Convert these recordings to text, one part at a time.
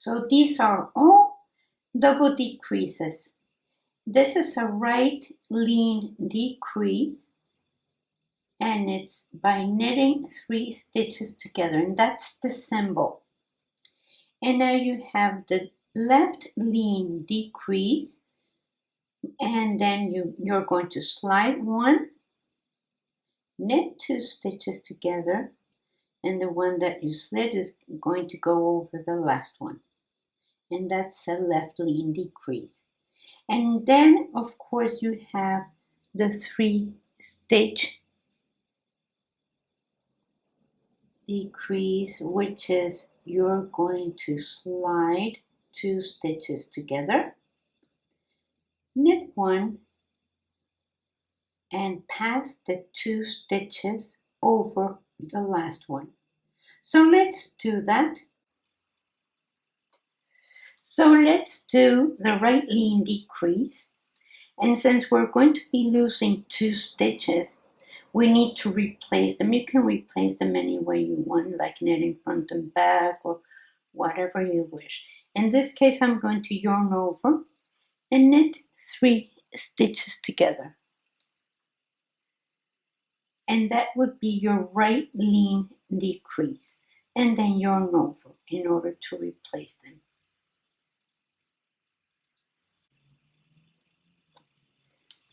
So these are all double decreases. This is a right lean decrease, and it's by knitting 3 stitches together, and that's the symbol. And now you have the left lean decrease, and then you're going to slide 1, knit 2 stitches together, and the one that you slid is going to go over the last one, and that's a left lean decrease. And then of course you have the 3 stitch decrease, which is you're going to slide 2 stitches together, knit 1, and pass the 2 stitches over the last one. So let's do that. So let's do the right lean decrease, and since we're going to be losing 2 stitches, we need to replace them. You can replace them any way you want, like knitting front and back or whatever you wish. In this case, I'm going to yarn over and knit 3 stitches together. And that would be your right lean decrease. And then yarn over in order to replace them.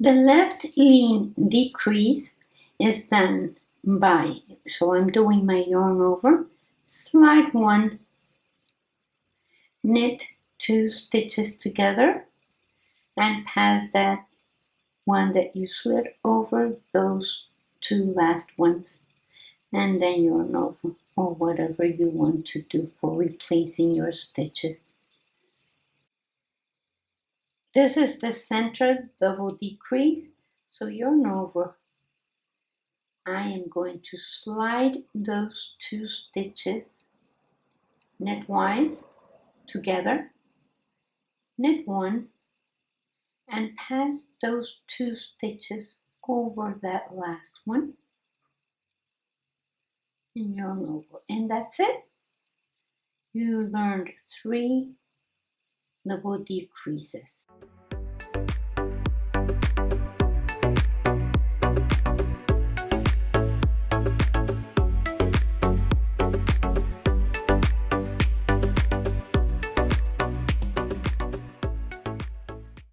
The left lean decrease is done by, so I'm doing my yarn over, slide 1, knit 2 stitches together, and pass that one that you slid over those 2 last ones, and then yarn over, or whatever you want to do for replacing your stitches. This is the center double decrease, so yarn over. I am going to slide those 2 stitches knitwise together, knit 1, and pass those 2 stitches over that last one, and yarn over, and that's it. You learned 3 double decreases.